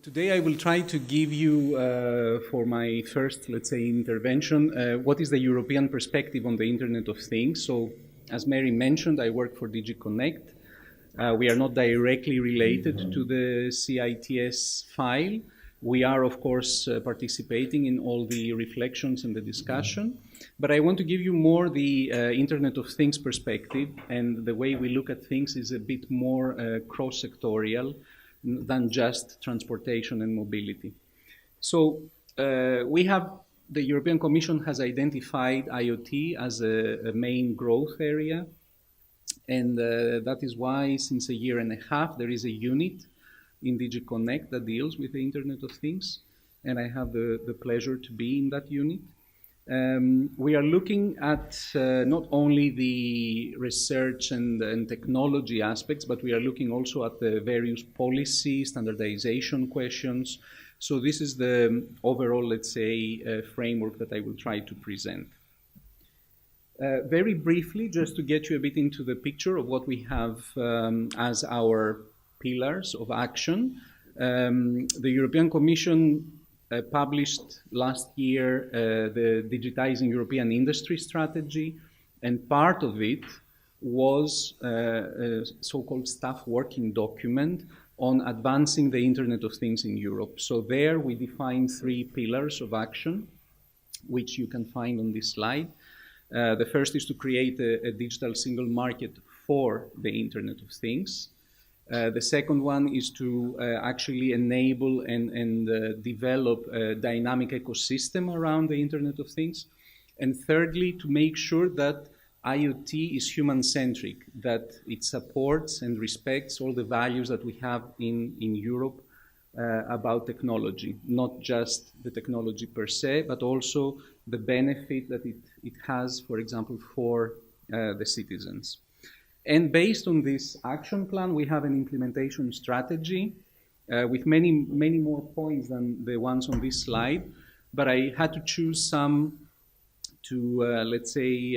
Today I will try to give you, for my first, let's say, intervention, what is the European perspective on the Internet of Things. So, as Mary mentioned, I work for DigiConnect. We are not directly related to the CITS file. We are, of course, participating in all the reflections and the discussion. But I want to give you more the Internet of Things perspective, and the way we look at things is a bit more cross-sectorial than just transportation and mobility. So the European Commission has identified IoT as a main growth area, and that is why since a year and a half there is a unit in DigiConnect that deals with the Internet of Things, and I have the pleasure to be in that unit. We are looking at not only the research and technology aspects, but we are looking also at the various policy, standardization questions. So this is the overall, let's say, framework that I will try to present. Very briefly, just to get you a bit into the picture of what we have as our pillars of action. The European Commission published last year the Digitizing European Industry Strategy, and part of it was a so-called staff working document on advancing the Internet of Things in Europe. So there we define 3 pillars of action, which you can find on this slide. The first is to create a digital single market for the Internet of Things. The second one is to actually enable and develop a dynamic ecosystem around the Internet of Things. And thirdly, to make sure that IoT is human-centric, that it supports and respects all the values that we have in Europe about technology, not just the technology per se, but also the benefit that it has, for example, for the citizens. And based on this action plan, we have an implementation strategy with many more points than the ones on this slide. But I had to choose some to, let's say,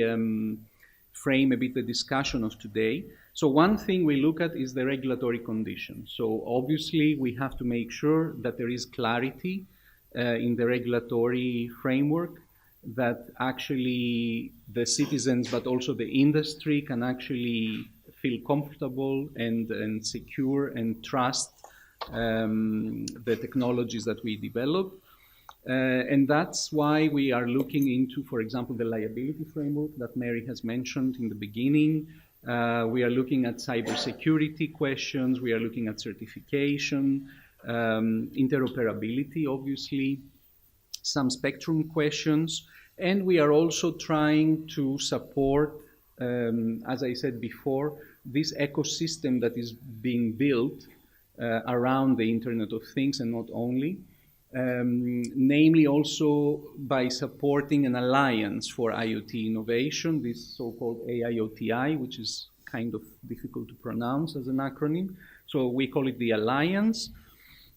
frame a bit the discussion of today. So one thing we look at is the regulatory conditions. So obviously, we have to make sure that there is clarity in the regulatory framework, that actually the citizens, but also the industry, can actually feel comfortable and secure and trust the technologies that we develop. And that's why we are looking into, for example, the liability framework that Mary has mentioned in the beginning. We are looking at cybersecurity questions. We are looking at certification, interoperability, obviously, some spectrum questions, and we are also trying to support, as I said before, this ecosystem that is being built around the Internet of Things, and not only, namely also by supporting an alliance for IoT innovation, this so-called AIoTI, which is kind of difficult to pronounce as an acronym. So we call it the alliance.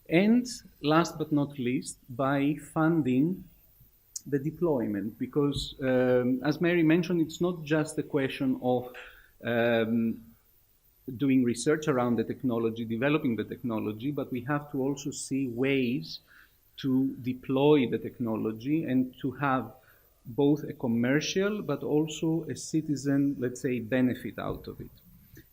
And last but not least, by funding the deployment, because as Mary mentioned, it's not just a question of doing research around the technology, developing the technology, but we have to also see ways to deploy the technology and to have both a commercial but also a citizen, let's say, benefit out of it.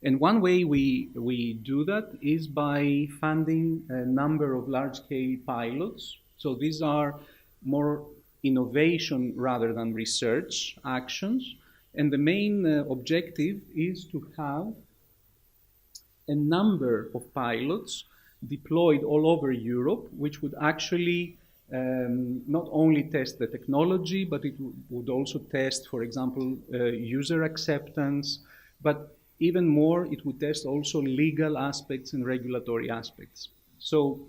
And one way we do that is by funding a number of large-scale pilots. So these are more innovation rather than research actions. And the main objective is to have a number of pilots deployed all over Europe, which would actually not only test the technology, but it would also test, for example, user acceptance, but even more, it would test also legal aspects and regulatory aspects. So,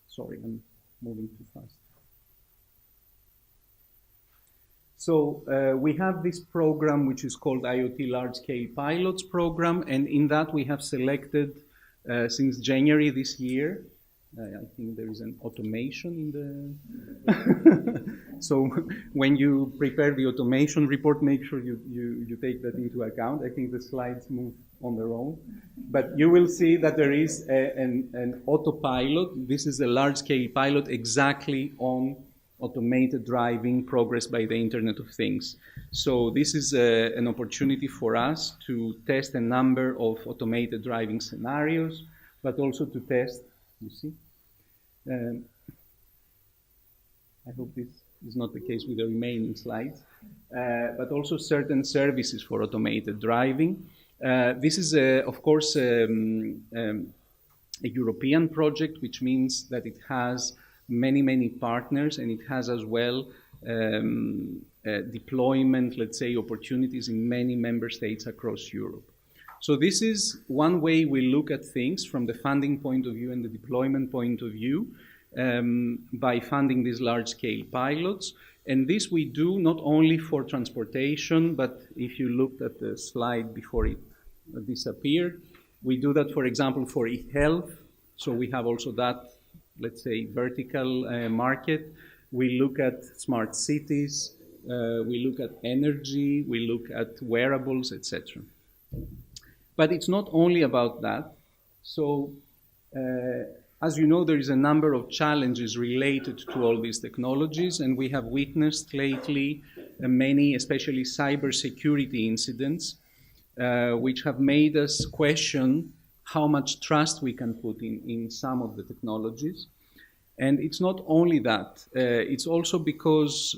sorry, I'm moving too fast. So we have this program which is called IoT Large Scale Pilots Program, and in that we have selected since January this year, I think there is an automation in the... So when you prepare the automation report, make sure you take that into account. I think the slides move on their own. But you will see that there is an autopilot. This is a large-scale pilot exactly on automated driving progressed by the Internet of Things. So this is an opportunity for us to test a number of automated driving scenarios, but also to test, you see, I hope this is not the case with the remaining slides, but also certain services for automated driving. This is, of course, a European project, which means that it has many partners, and it has as well deployment, let's say, opportunities in many member states across Europe. So this is one way we look at things from the funding point of view and the deployment point of view, by funding these large-scale pilots. And this we do not only for transportation, but if you looked at the slide before it disappeared, we do that, for example, for e-health. So we have also that, let's say, vertical market. We look at smart cities, we look at energy, we look at wearables, etc. But it's not only about that. So as you know, there is a number of challenges related to all these technologies, and we have witnessed lately many, especially cybersecurity incidents, which have made us question how much trust we can put in some of the technologies. And it's not only that, it's also because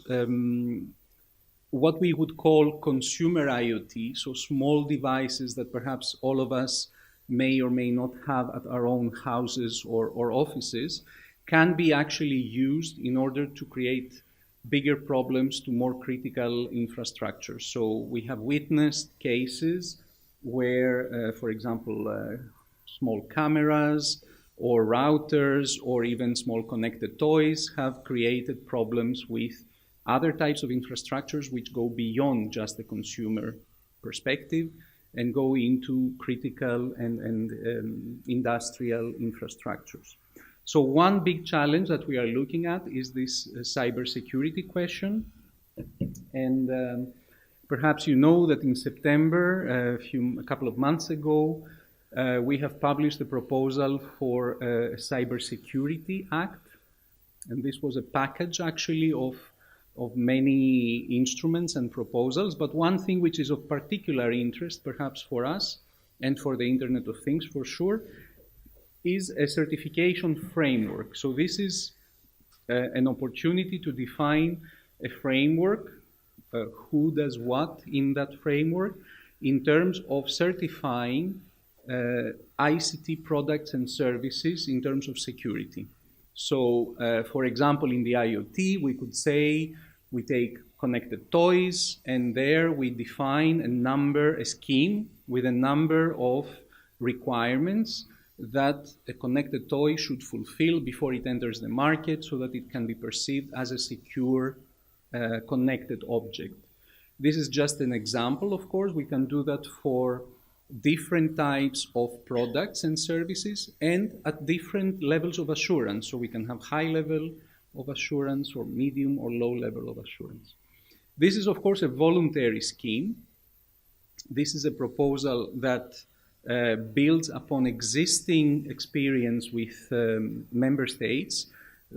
what we would call consumer IoT, so small devices that perhaps all of us may or may not have at our own houses or offices, can be actually used in order to create bigger problems to more critical infrastructure. So we have witnessed cases where, for example, small cameras or routers or even small connected toys have created problems with other types of infrastructures which go beyond just the consumer perspective and go into critical and industrial infrastructures. So one big challenge that we are looking at is this cybersecurity question. And perhaps you know that in September, a couple of months ago, we have published a proposal for a Cybersecurity Act. And this was a package actually of many instruments and proposals, but one thing which is of particular interest perhaps for us and for the Internet of Things for sure is a certification framework. So this is an opportunity to define a framework, who does what in that framework, in terms of certifying ICT products and services in terms of security. So, for example, in the IoT, we could say we take connected toys, and there we define a scheme with a number of requirements that a connected toy should fulfill before it enters the market so that it can be perceived as a secure connected object. This is just an example, of course. We can do that for different types of products and services and at different levels of assurance. So we can have high level of assurance or medium or low level of assurance. This is, of course, a voluntary scheme. This is a proposal that builds upon existing experience with member states.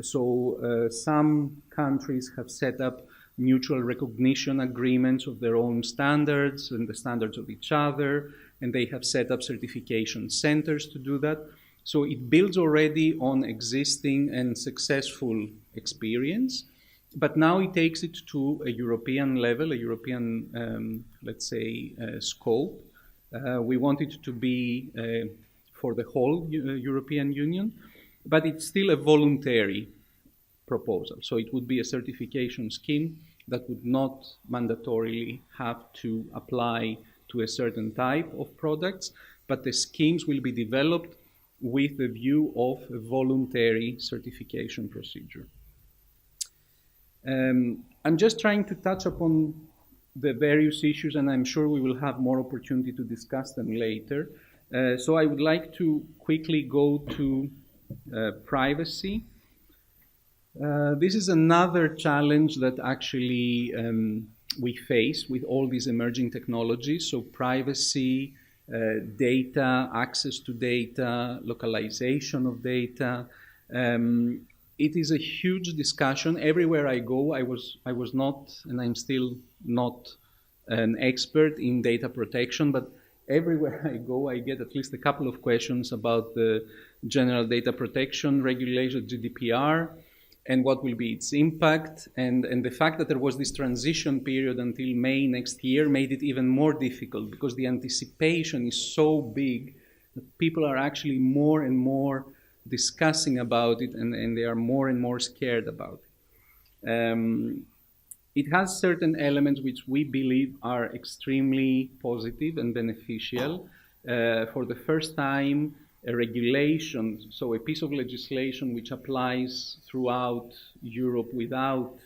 So some countries have set up mutual recognition agreements of their own standards and the standards of each other, and they have set up certification centers to do that. So it builds already on existing and successful experience, but now it takes it to a European level, a European, let's say, scope. We want it to be for the whole European Union, but it's still a voluntary proposal. So it would be a certification scheme that would not mandatorily have to apply to a certain type of products, but the schemes will be developed with the view of a voluntary certification procedure. I'm just trying to touch upon the various issues, and I'm sure we will have more opportunity to discuss them later. So I would like to quickly go to privacy. This is another challenge that actually we face with all these emerging technologies. So privacy data, access to data, localization of data. It is a huge discussion. Everywhere I go, I was not, and I'm still not an expert in data protection, but everywhere I go, I get at least a couple of questions about the general data protection regulation, GDPR, and what will be its impact. And the fact that there was this transition period until May next year made it even more difficult because the anticipation is so big that people are actually more and more discussing about it, and they are more and more scared about it. It has certain elements which we believe are extremely positive and beneficial. For the first time, a regulation, so a piece of legislation which applies throughout Europe without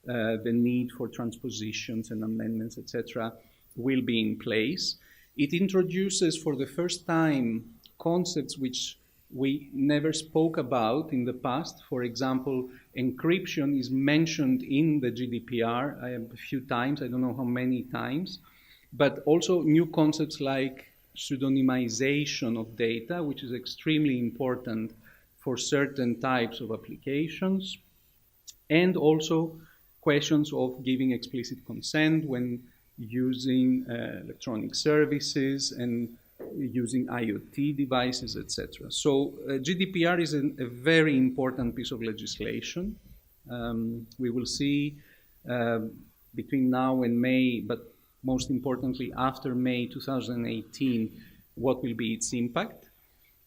the need for transpositions and amendments, etc., will be in place. It introduces for the first time concepts which we never spoke about in the past. For example, encryption is mentioned in the GDPR a few times, I don't know how many times, but also new concepts like pseudonymization of data, which is extremely important for certain types of applications, and also questions of giving explicit consent when using electronic services and using IoT devices, etc. So GDPR is a very important piece of legislation. We will see between now and May, but most importantly after May 2018, what will be its impact.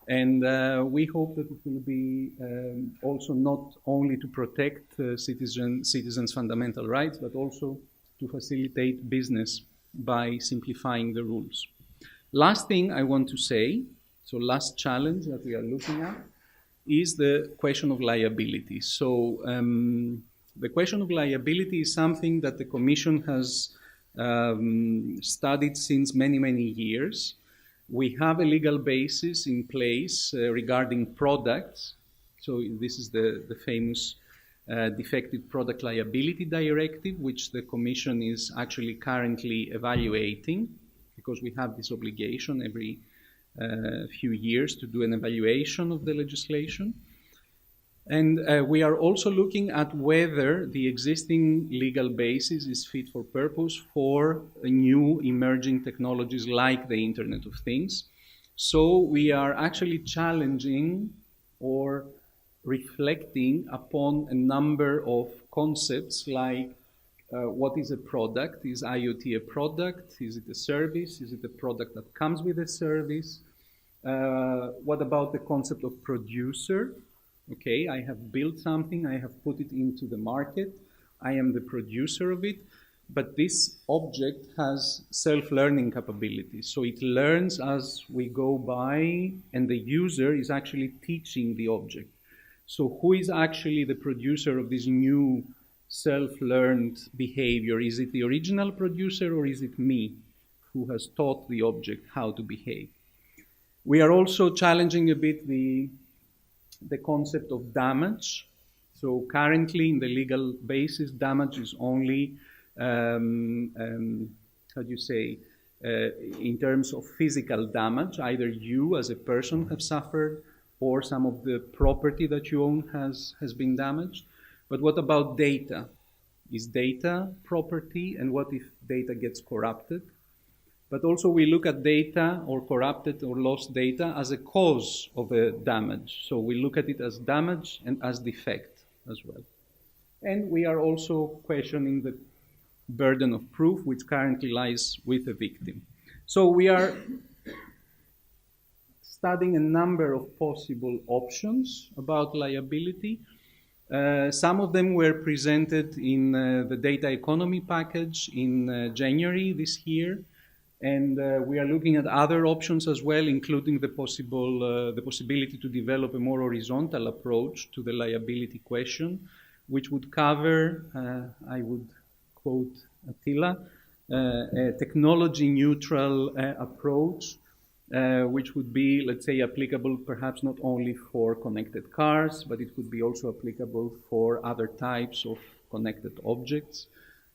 And we hope that it will be also not only to protect citizens' fundamental rights, but also to facilitate business by simplifying the rules. Last thing I want to say, so last challenge that we are looking at, is the question of liability. So the question of liability is something that the Commission has studied since many, many years. We have a legal basis in place regarding products. So this is the famous Defective Product Liability Directive, which the Commission is actually currently evaluating, because we have this obligation every few years to do an evaluation of the legislation. And we are also looking at whether the existing legal basis is fit for purpose for new emerging technologies like the Internet of Things. So we are actually challenging or reflecting upon a number of concepts like what is a product? Is IoT a product? Is it a service? Is it a product that comes with a service? What about the concept of producer? Okay, I have built something, I have put it into the market, I am the producer of it, but this object has self-learning capabilities. So it learns as we go by, and the user is actually teaching the object. So who is actually the producer of this new self-learned behavior? Is it the original producer, or is it me who has taught the object how to behave? We are also challenging a bit the concept of damage. So currently in the legal basis, damage is only, how do you say, in terms of physical damage, either you as a person have suffered or some of the property that you own has been damaged. But what about data? Is data property? And what if data gets corrupted? But also we look at data or corrupted or lost data as a cause of a damage. So we look at it as damage and as defect as well. And we are also questioning the burden of proof, which currently lies with the victim. So we are studying a number of possible options about liability. Some of them were presented in the data economy package in January this year. And we are looking at other options as well, including the possibility to develop a more horizontal approach to the liability question, which would cover, I would quote Attila, a technology-neutral approach, which would be, let's say, applicable perhaps not only for connected cars, but it could be also applicable for other types of connected objects.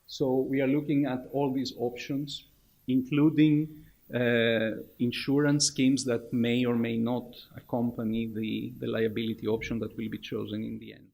So we are looking at all these options, including insurance schemes that may or may not accompany the liability option that will be chosen in the end.